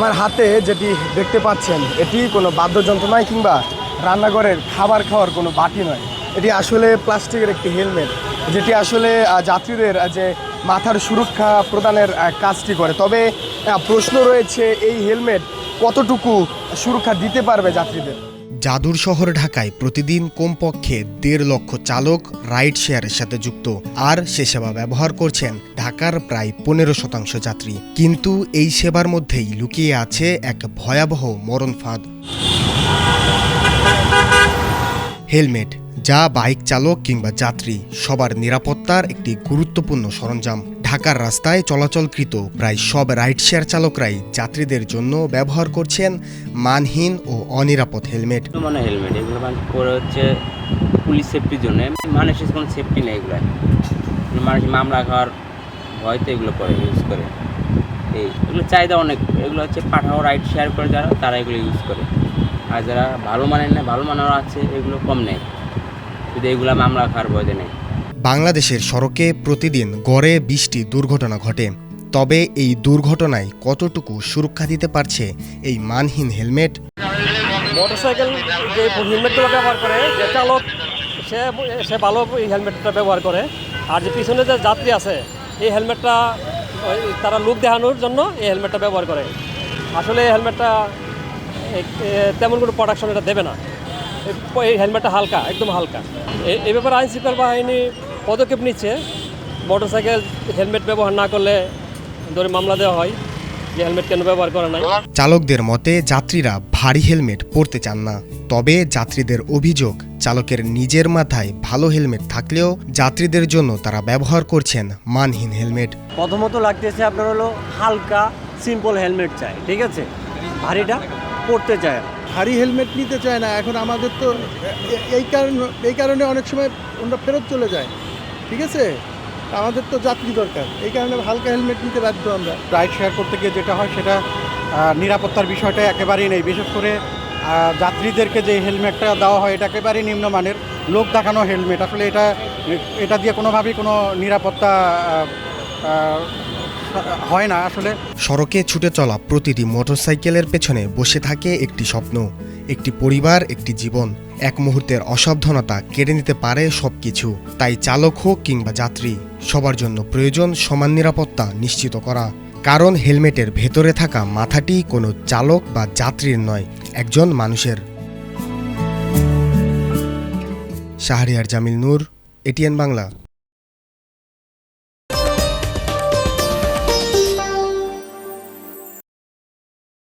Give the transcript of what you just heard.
আমার হাতে যেটি দেখতে পাচ্ছেন এটি কোনো বাদ্যযন্ত্র নয় কিংবা রান্নাঘরের খাবার খাওয়ার কোনো বাটি নয়। এটি আসলে প্লাস্টিকের একটি হেলমেট, যেটি আসলে যাত্রীদের যে মাথার সুরক্ষা প্রদানের কাজটি করে। তবে প্রশ্ন রয়েছে, এই হেলমেট কতটুকু সুরক্ষা দিতে পারবে যাত্রীদের। জাদুর শহর ঢাকায় প্রতিদিন কমপক্ষে 1.5 লক্ষ চালক রাইড শেয়ারের সাথে যুক্ত, আর সে সেবা ব্যবহার করছেন ঢাকার প্রায় 15% যাত্রী। কিন্তু এই সেবার মধ্যেই লুকিয়ে আছে এক ভয়াবহ মরণ ফাঁদ। হেলমেট, যা বাইক চালক কিংবা যাত্রী সবার নিরাপত্তার একটি গুরুত্বপূর্ণ সরঞ্জাম। ঢাকার রাস্তায় চলাচলকৃত প্রায় সব রাইড শেয়ার চালকরাই যাত্রীদের জন্য ব্যবহার করছেন মানহীন ও অনিরাপদ হেলমেট। হেলমেট এগুলো পরে হচ্ছে পুলিশ সেফটির জন্য, মানুষের কোনো সেফটি নেই। মানুষ মামলা খাওয়ার ভয়তে এগুলো পরে ইউজ করে। এগুলো চাহিদা অনেক। এগুলো হচ্ছে পাঠাও রাইড শেয়ার করে যারা, তারা এগুলো ইউজ করে। আর যারা ভালো মানের নেয়, ভালো মানেরও আছে, এগুলো কম নেয়, শুধু এগুলো মামলা খাওয়ার ভয়তে নেই। বাংলাদেশের সড়কে প্রতিদিন গড়ে 20টি দুর্ঘটনা ঘটে। তবে এই দুর্ঘটনায় কতটুকু সুরক্ষা দিতে পারছে এই মানহীন হেলমেট? মোটরসাইকেল যে হেলমেটগুলো ব্যবহার করে, যে চালক সে ভালো এই হেলমেটটা ব্যবহার করে। আর যে পিছনে যে যাত্রী আছে, এই হেলমেটটা তারা লুক দেখানোর জন্য এই হেলমেটটা ব্যবহার করে। আসলে এই হেলমেটটা তেমন কোনো প্রোটেকশন এটা দেবে না। এই হেলমেটটা হালকা, একদম হালকা। এই ব্যাপারে আইন শৃঙ্খলা বাহিনী পদক্ষেপ নিচ্ছে। মোটরসাইকেল হেলমেট ব্যবহার না করলে ধরে মামলা দেওয়া হয় যে হেলমেট কেন ব্যবহার করে নাই। চালকদের মতে যাত্রীরা ভারী হেলমেট পরতে চান না। তবে যাত্রীদের অভিযোগ, চালকের নিজের মাথায় ভালো হেলমেট থাকলেও যাত্রীদের জন্য তারা ব্যবহার করছেন মানহীন হেলমেট। প্রথমত লাগতেছে আপনার হলো হালকা সিম্পল হেলমেট চাই, ঠিক আছে, ভারীটা পরতে চায়। ভারী হেলমেট নিতে চায় না এখন। আমাদের তো এই কারণে অনেক সময় আমরা ফেরত চলে যায়, ঠিক আছে। আমাদের তো যাত্রী দরকার, এই কারণে হালকা হেলমেট নিতে বাধ্য আমরা। রাইড শেয়ার করতে গিয়ে যেটা হয় সেটা নিরাপত্তার বিষয়টা একেবারেই নেই। বিশেষ করে যাত্রীদেরকে যে হেলমেটটা দেওয়া হয় এটা একেবারেই নিম্নমানের, লোক দেখানো হেলমেট। আসলে এটা দিয়ে কোনোভাবেই কোনো নিরাপত্তা হয় না আসলে। সড়কে ছুটে চলা প্রতিটি মোটরসাইকেলের পেছনে বসে থাকে একটি স্বপ্ন, একটি পরিবার, একটি জীবন। এক মুহূর্তের অসাবধানতা কেড়ে নিতে পারে সবকিছু। তাই চালক হোক কিংবা যাত্রী, সবার জন্য প্রয়োজন সমান নিরাপত্তা নিশ্চিত করা। কারণ হেলমেটের ভেতরে থাকা মাথাটি কোনো চালক বা যাত্রীর নয়, একজন মানুষের। শাহরিয়ার জামিল নূর, এটিএন বাংলা।